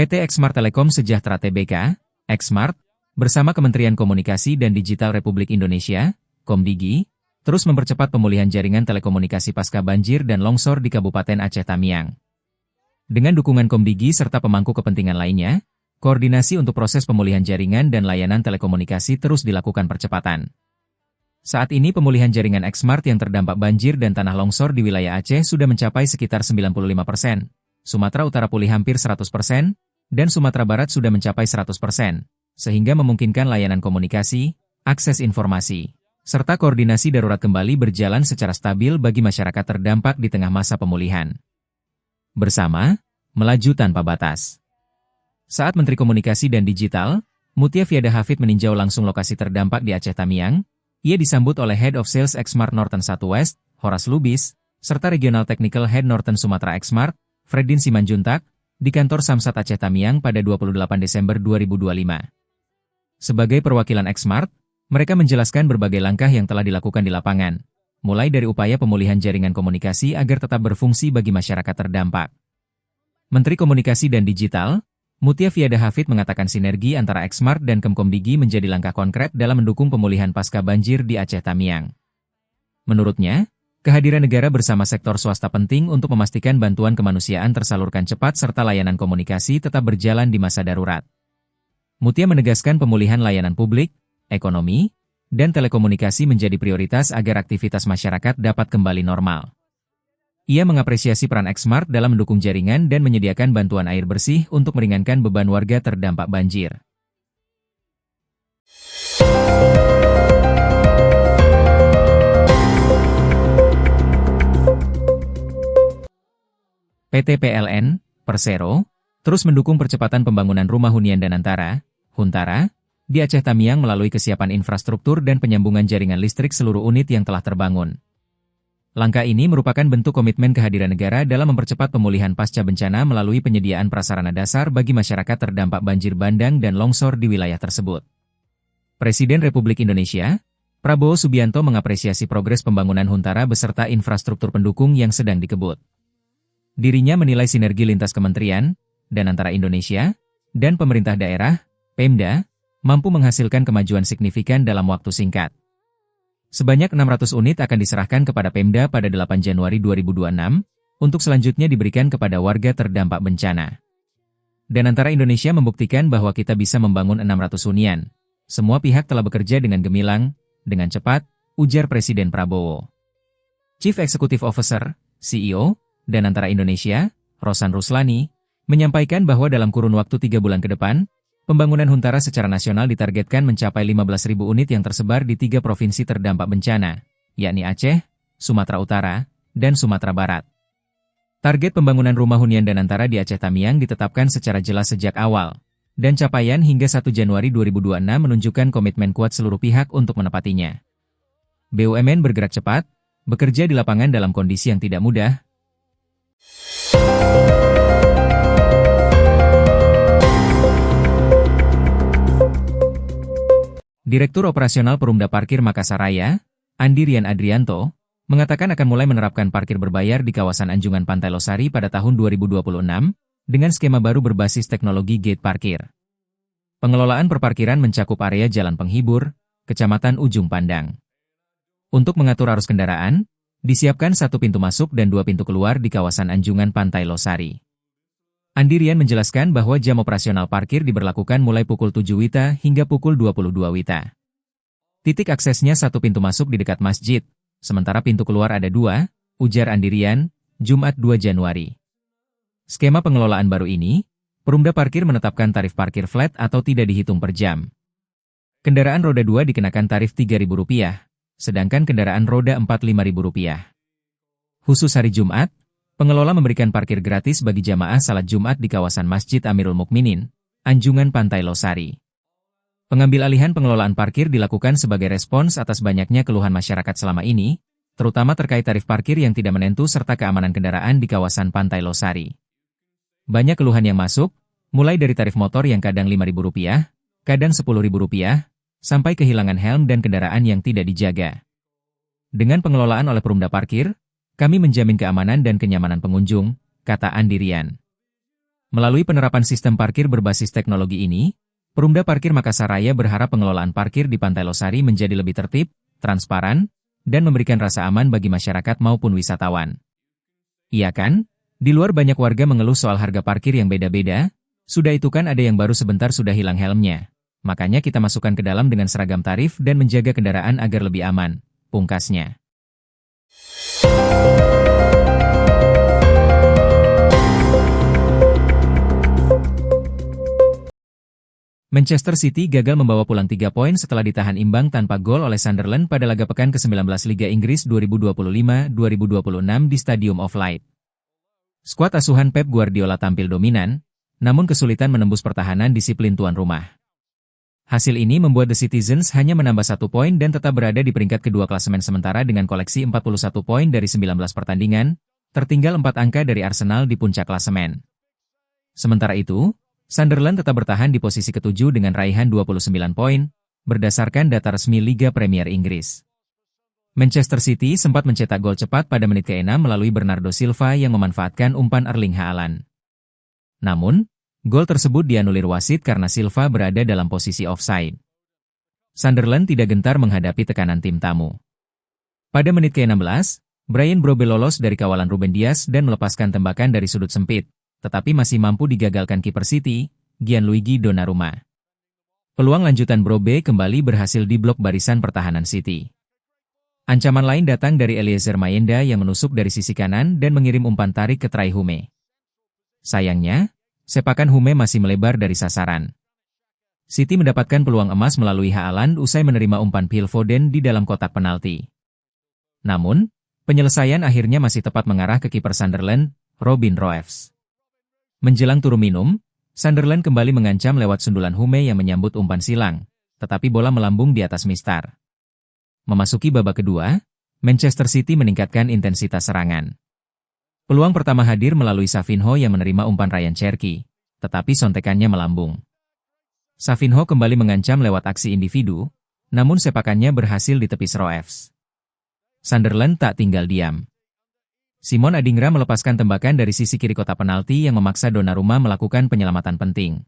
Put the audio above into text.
PT Exmart Telekom Sejahtera Tbk, Exmart, bersama Kementerian Komunikasi dan Digital Republik Indonesia, Komdigi, terus mempercepat pemulihan jaringan telekomunikasi pasca banjir dan longsor di Kabupaten Aceh Tamiang. Dengan dukungan Komdigi serta pemangku kepentingan lainnya, koordinasi untuk proses pemulihan jaringan dan layanan telekomunikasi terus dilakukan percepatan. Saat ini pemulihan jaringan Exmart yang terdampak banjir dan tanah longsor di wilayah Aceh sudah mencapai sekitar 95%, Sumatera Utara pulih hampir 100%, dan Sumatera Barat sudah mencapai 100%, sehingga memungkinkan layanan komunikasi, akses informasi, serta koordinasi darurat kembali berjalan secara stabil bagi masyarakat terdampak di tengah masa pemulihan. Bersama, melaju tanpa batas. Saat Menteri Komunikasi dan Digital, Mutia Fiada Hafid meninjau langsung lokasi terdampak di Aceh Tamiang, ia disambut oleh Head of Sales Exmart Northern Southwest, Horas Lubis, serta Regional Technical Head Northern Sumatera Exmart, Fredin Simanjuntak, di kantor Samsat Aceh Tamiang pada 28 Desember 2025. Sebagai perwakilan Exmart, mereka menjelaskan berbagai langkah yang telah dilakukan di lapangan, mulai dari upaya pemulihan jaringan komunikasi agar tetap berfungsi bagi masyarakat terdampak. Menteri Komunikasi dan Digital, Mutia Fiada Hafid mengatakan sinergi antara Exmart dan Kemkomdigi menjadi langkah konkret dalam mendukung pemulihan pasca banjir di Aceh Tamiang. Menurutnya, kehadiran negara bersama sektor swasta penting untuk memastikan bantuan kemanusiaan tersalurkan cepat serta layanan komunikasi tetap berjalan di masa darurat. Mutia menegaskan pemulihan layanan publik, ekonomi, dan telekomunikasi menjadi prioritas agar aktivitas masyarakat dapat kembali normal. Ia mengapresiasi peran Exmart dalam mendukung jaringan dan menyediakan bantuan air bersih untuk meringankan beban warga terdampak banjir. PT PLN, Persero, terus mendukung percepatan pembangunan rumah hunian dan Huntara, di Aceh Tamiang melalui kesiapan infrastruktur dan penyambungan jaringan listrik seluruh unit yang telah terbangun. Langkah ini merupakan bentuk komitmen kehadiran negara dalam mempercepat pemulihan pasca bencana melalui penyediaan prasarana dasar bagi masyarakat terdampak banjir bandang dan longsor di wilayah tersebut. Presiden Republik Indonesia, Prabowo Subianto mengapresiasi progres pembangunan Huntara beserta infrastruktur pendukung yang sedang dikebut. Dirinya menilai sinergi lintas kementerian dan antara Indonesia dan pemerintah daerah, Pemda, mampu menghasilkan kemajuan signifikan dalam waktu singkat. Sebanyak 600 unit akan diserahkan kepada Pemda pada 8 Januari 2026, untuk selanjutnya diberikan kepada warga terdampak bencana. Dan antara Indonesia membuktikan bahwa kita bisa membangun 600 hunian. Semua pihak telah bekerja dengan gemilang, dengan cepat, ujar Presiden Prabowo. Chief Executive Officer, CEO, dan antara Indonesia, Rosan Ruslani, menyampaikan bahwa dalam kurun waktu 3 bulan ke depan, pembangunan Huntara secara nasional ditargetkan mencapai 15.000 unit yang tersebar di 3 provinsi terdampak bencana, yakni Aceh, Sumatera Utara, dan Sumatera Barat. Target pembangunan rumah hunian dan antara di Aceh Tamiang ditetapkan secara jelas sejak awal, dan capaian hingga 1 Januari 2026 menunjukkan komitmen kuat seluruh pihak untuk menepatinya. BUMN bergerak cepat, bekerja di lapangan dalam kondisi yang tidak mudah. Direktur Operasional Perumda Parkir Makassar Raya, Andi Rian Adrianto, mengatakan akan mulai menerapkan parkir berbayar di kawasan Anjungan Pantai Losari pada tahun 2026, dengan skema baru berbasis teknologi gate parkir. Pengelolaan perparkiran mencakup area Jalan Penghibur, Kecamatan Ujung Pandang. Untuk mengatur arus kendaraan, disiapkan 1 pintu masuk dan 2 pintu keluar di kawasan Anjungan Pantai Losari. Andi Rian menjelaskan bahwa jam operasional parkir diberlakukan mulai pukul 7 WITA hingga pukul 22 WITA. Titik aksesnya 1 pintu masuk di dekat masjid, sementara pintu keluar ada 2, ujar Andi Rian, Jumat 2 Januari. Skema pengelolaan baru ini, Perumda Parkir menetapkan tarif parkir flat atau tidak dihitung per jam. Kendaraan roda 2 dikenakan tarif Rp3.000, sedangkan kendaraan roda 4 Rp5.000. Khusus hari Jumat, pengelola memberikan parkir gratis bagi jamaah salat Jumat di kawasan Masjid Amirul Mukminin, Anjungan Pantai Losari. Pengambil alihan pengelolaan parkir dilakukan sebagai respons atas banyaknya keluhan masyarakat selama ini, terutama terkait tarif parkir yang tidak menentu serta keamanan kendaraan di kawasan Pantai Losari. Banyak keluhan yang masuk, mulai dari tarif motor yang kadang Rp5.000, kadang Rp10.000, sampai kehilangan helm dan kendaraan yang tidak dijaga. Dengan pengelolaan oleh Perumda Parkir, kami menjamin keamanan dan kenyamanan pengunjung, kata Andi Rian. Melalui penerapan sistem parkir berbasis teknologi ini, Perumda Parkir Makassar Raya berharap pengelolaan parkir di Pantai Losari menjadi lebih tertib, transparan, dan memberikan rasa aman bagi masyarakat maupun wisatawan. Iya kan? Di luar banyak warga mengeluh soal harga parkir yang beda-beda, sudah itu kan ada yang baru sebentar sudah hilang helmnya. Makanya kita masukkan ke dalam dengan seragam tarif dan menjaga kendaraan agar lebih aman, pungkasnya. Manchester City gagal membawa pulang 3 poin setelah ditahan imbang tanpa gol oleh Sunderland pada laga pekan ke-19 Liga Inggris 2025-2026 di Stadium of Light. Skuad asuhan Pep Guardiola tampil dominan, namun kesulitan menembus pertahanan disiplin tuan rumah. Hasil ini membuat The Citizens hanya menambah 1 poin dan tetap berada di peringkat kedua klasemen sementara dengan koleksi 41 poin dari 19 pertandingan, tertinggal 4 angka dari Arsenal di puncak klasemen. Sementara itu, Sunderland tetap bertahan di posisi ke-7 dengan raihan 29 poin, berdasarkan data resmi Liga Premier Inggris. Manchester City sempat mencetak gol cepat pada menit ke-6 melalui Bernardo Silva yang memanfaatkan umpan Erling Haaland. Namun, gol tersebut dianulir wasit karena Silva berada dalam posisi offside. Sunderland tidak gentar menghadapi tekanan tim tamu. Pada menit ke-16, Bryan Brobbey lolos dari kawalan Ruben Dias dan melepaskan tembakan dari sudut sempit, tetapi masih mampu digagalkan kiper City, Gianluigi Donnarumma. Peluang lanjutan Brobbey kembali berhasil diblok barisan pertahanan City. Ancaman lain datang dari Eliezer Mayenda yang menusuk dari sisi kanan dan mengirim umpan tarik ke try Hume. Sayangnya, sepakan Hume masih melebar dari sasaran. City mendapatkan peluang emas melalui Haaland usai menerima umpan Phil Foden di dalam kotak penalti. Namun, penyelesaian akhirnya masih tepat mengarah ke kiper Sunderland, Robin Roefs. Menjelang turun minum, Sunderland kembali mengancam lewat sundulan Hume yang menyambut umpan silang, tetapi bola melambung di atas mistar. Memasuki babak kedua, Manchester City meningkatkan intensitas serangan. Peluang pertama hadir melalui Savinho yang menerima umpan Ryan Cherki, tetapi sontekannya melambung. Savinho kembali mengancam lewat aksi individu, namun sepakannya berhasil ditepis Roefs. Sunderland tak tinggal diam. Simon Adingra melepaskan tembakan dari sisi kiri kotak penalti yang memaksa Donnarumma melakukan penyelamatan penting,